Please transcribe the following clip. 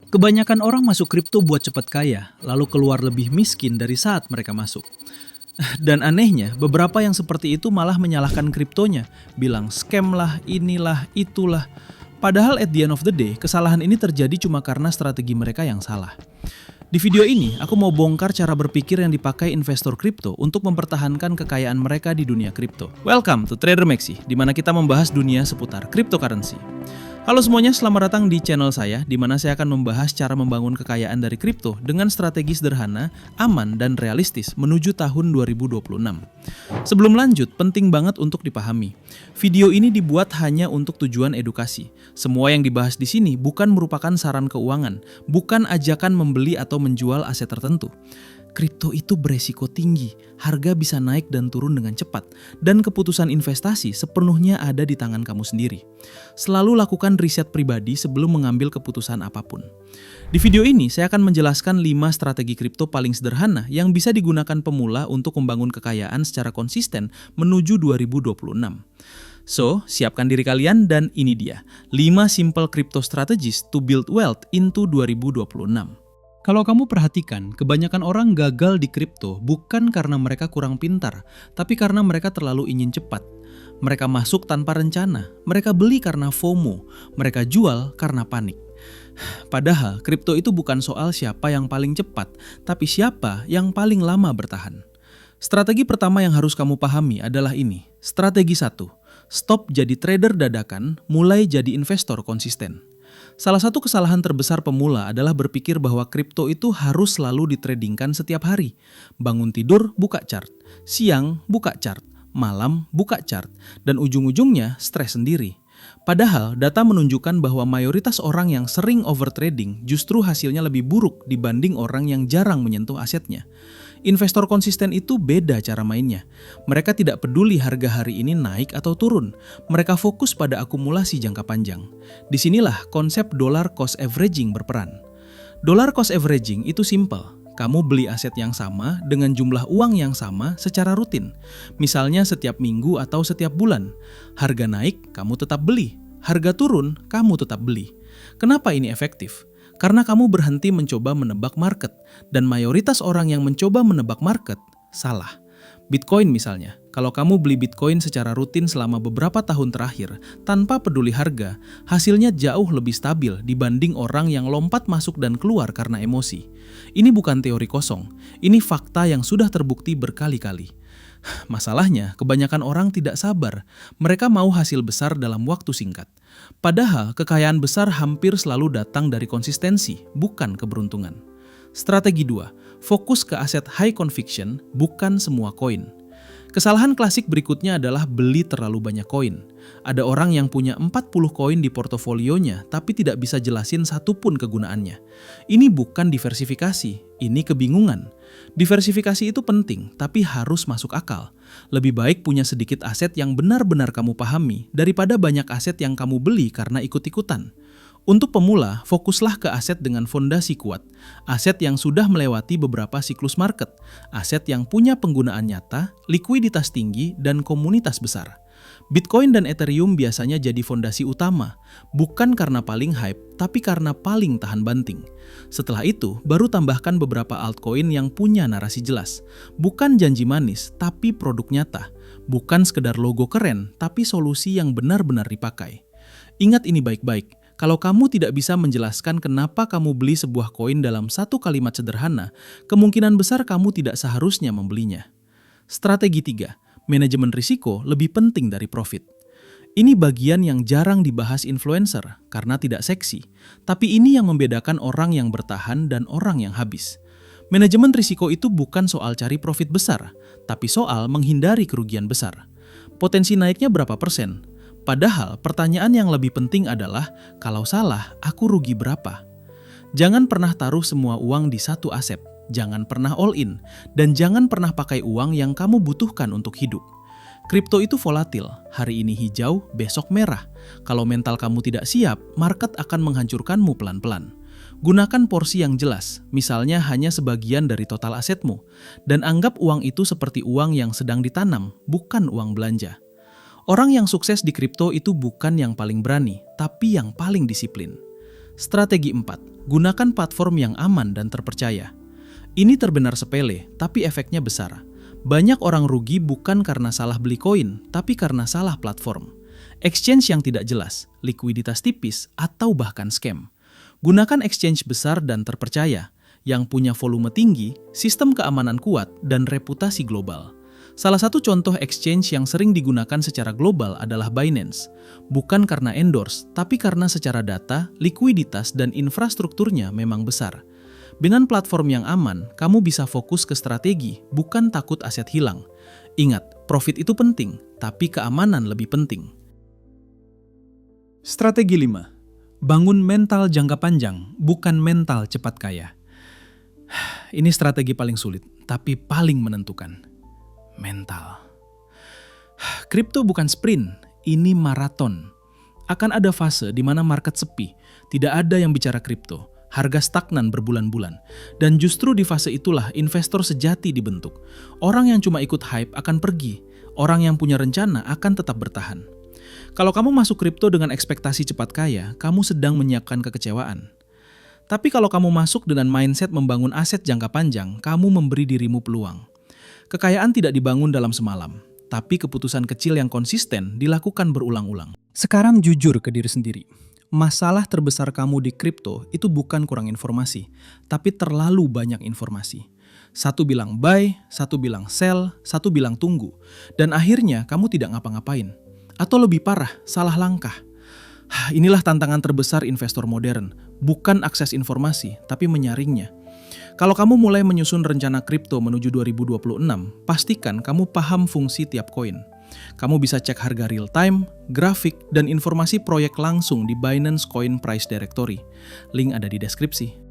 Kebanyakan orang masuk kripto buat cepat kaya, lalu keluar lebih miskin dari saat mereka masuk. Dan anehnya, beberapa yang seperti itu malah menyalahkan kriptonya, bilang scam lah, inilah, itulah. Padahal at the end of the day, kesalahan ini terjadi cuma karena strategi mereka yang salah. Di video ini, aku mau bongkar cara berpikir yang dipakai investor kripto untuk mempertahankan kekayaan mereka di dunia kripto. Welcome to Trader Maxi, di mana kita membahas dunia seputar cryptocurrency. Halo semuanya, selamat datang di channel saya, di mana saya akan membahas cara membangun kekayaan dari kripto dengan strategi sederhana, aman, dan realistis menuju tahun 2026. Sebelum lanjut, penting banget untuk dipahami. Video ini dibuat hanya untuk tujuan edukasi. Semua yang dibahas di sini bukan merupakan saran keuangan, bukan ajakan membeli atau menjual aset tertentu. Kripto itu beresiko tinggi, harga bisa naik dan turun dengan cepat, dan keputusan investasi sepenuhnya ada di tangan kamu sendiri. Selalu lakukan riset pribadi sebelum mengambil keputusan apapun. Di video ini, saya akan menjelaskan 5 strategi kripto paling sederhana yang bisa digunakan pemula untuk membangun kekayaan secara konsisten menuju 2026. So, siapkan diri kalian dan ini dia, 5 simple crypto strategies to build wealth into 2026. Kalau kamu perhatikan, kebanyakan orang gagal di kripto bukan karena mereka kurang pintar, tapi karena mereka terlalu ingin cepat. Mereka masuk tanpa rencana, mereka beli karena FOMO, mereka jual karena panik. Padahal, kripto itu bukan soal siapa yang paling cepat, tapi siapa yang paling lama bertahan. Strategi pertama yang harus kamu pahami adalah ini. Strategi 1. Stop jadi trader dadakan, mulai jadi investor konsisten. Salah satu kesalahan terbesar pemula adalah berpikir bahwa kripto itu harus selalu ditradingkan setiap hari. Bangun tidur, buka chart. Siang, buka chart. Malam, buka chart. Dan ujung-ujungnya, stres sendiri. Padahal, data menunjukkan bahwa mayoritas orang yang sering overtrading justru hasilnya lebih buruk dibanding orang yang jarang menyentuh asetnya. Investor konsisten itu beda cara mainnya. Mereka tidak peduli harga hari ini naik atau turun. Mereka fokus pada akumulasi jangka panjang. Disinilah konsep dollar cost averaging berperan. Dollar cost averaging itu simple. Kamu beli aset yang sama dengan jumlah uang yang sama secara rutin. Misalnya setiap minggu atau setiap bulan. Harga naik, kamu tetap beli. Harga turun, kamu tetap beli. Kenapa ini efektif? Karena kamu berhenti mencoba menebak market, dan mayoritas orang yang mencoba menebak market salah. Bitcoin misalnya, kalau kamu beli Bitcoin secara rutin selama beberapa tahun terakhir, tanpa peduli harga, hasilnya jauh lebih stabil dibanding orang yang lompat masuk dan keluar karena emosi. Ini bukan teori kosong, ini fakta yang sudah terbukti berkali-kali. Masalahnya, kebanyakan orang tidak sabar. Mereka mau hasil besar dalam waktu singkat. Padahal, kekayaan besar hampir selalu datang dari konsistensi, bukan keberuntungan. Strategi 2. Fokus ke aset high conviction, bukan semua koin. Kesalahan klasik berikutnya adalah beli terlalu banyak koin. Ada orang yang punya 40 koin di portofolionya, tapi tidak bisa jelasin satupun kegunaannya. Ini bukan diversifikasi, ini kebingungan. Diversifikasi itu penting, tapi harus masuk akal. Lebih baik punya sedikit aset yang benar-benar kamu pahami, daripada banyak aset yang kamu beli karena ikut-ikutan. Untuk pemula, fokuslah ke aset dengan fondasi kuat, aset yang sudah melewati beberapa siklus market, aset yang punya penggunaan nyata, likuiditas tinggi, dan komunitas besar. Bitcoin dan Ethereum biasanya jadi fondasi utama, bukan karena paling hype, tapi karena paling tahan banting. Setelah itu, baru tambahkan beberapa altcoin yang punya narasi jelas. Bukan janji manis, tapi produk nyata. Bukan sekedar logo keren, tapi solusi yang benar-benar dipakai. Ingat ini baik-baik. Kalau kamu tidak bisa menjelaskan kenapa kamu beli sebuah koin dalam satu kalimat sederhana, kemungkinan besar kamu tidak seharusnya membelinya. Strategi 3. Manajemen risiko lebih penting dari profit. Ini bagian yang jarang dibahas influencer karena tidak seksi, tapi ini yang membedakan orang yang bertahan dan orang yang habis. Manajemen risiko itu bukan soal cari profit besar, tapi soal menghindari kerugian besar. Potensi naiknya berapa persen? Padahal pertanyaan yang lebih penting adalah, kalau salah, aku rugi berapa? Jangan pernah taruh semua uang di satu aset, jangan pernah all in, dan jangan pernah pakai uang yang kamu butuhkan untuk hidup. Kripto itu volatil, hari ini hijau, besok merah. Kalau mental kamu tidak siap, market akan menghancurkanmu pelan-pelan. Gunakan porsi yang jelas, misalnya hanya sebagian dari total asetmu, dan anggap uang itu seperti uang yang sedang ditanam, bukan uang belanja. Orang yang sukses di kripto itu bukan yang paling berani, tapi yang paling disiplin. Strategi 4. Gunakan platform yang aman dan terpercaya. Ini terdengar sepele, tapi efeknya besar. Banyak orang rugi bukan karena salah beli koin, tapi karena salah platform. Exchange yang tidak jelas, likuiditas tipis, atau bahkan scam. Gunakan exchange besar dan terpercaya, yang punya volume tinggi, sistem keamanan kuat, dan reputasi global. Salah satu contoh exchange yang sering digunakan secara global adalah Binance. Bukan karena endorse, tapi karena secara data, likuiditas, dan infrastrukturnya memang besar. Dengan platform yang aman, kamu bisa fokus ke strategi, bukan takut aset hilang. Ingat, profit itu penting, tapi keamanan lebih penting. Strategi 5. Bangun mental jangka panjang, bukan mental cepat kaya. Ini strategi paling sulit, tapi paling menentukan. Mental. Kripto bukan sprint, ini maraton. Akan ada fase di mana market sepi, tidak ada yang bicara kripto, harga stagnan berbulan-bulan. Dan justru di fase itulah investor sejati dibentuk. Orang yang cuma ikut hype akan pergi, orang yang punya rencana akan tetap bertahan. Kalau kamu masuk kripto dengan ekspektasi cepat kaya, kamu sedang menyiapkan kekecewaan. Tapi kalau kamu masuk dengan mindset membangun aset jangka panjang, kamu memberi dirimu peluang. Kekayaan tidak dibangun dalam semalam, tapi keputusan kecil yang konsisten dilakukan berulang-ulang. Sekarang jujur ke diri sendiri. Masalah terbesar kamu di kripto itu bukan kurang informasi, tapi terlalu banyak informasi. Satu bilang buy, satu bilang sell, satu bilang tunggu. Dan akhirnya kamu tidak ngapa-ngapain. Atau lebih parah, salah langkah. Inilah tantangan terbesar investor modern. Bukan akses informasi, tapi menyaringnya. Kalau kamu mulai menyusun rencana kripto menuju 2026, pastikan kamu paham fungsi tiap koin. Kamu bisa cek harga real time, grafik, dan informasi proyek langsung di Binance Coin Price Directory. Link ada di deskripsi.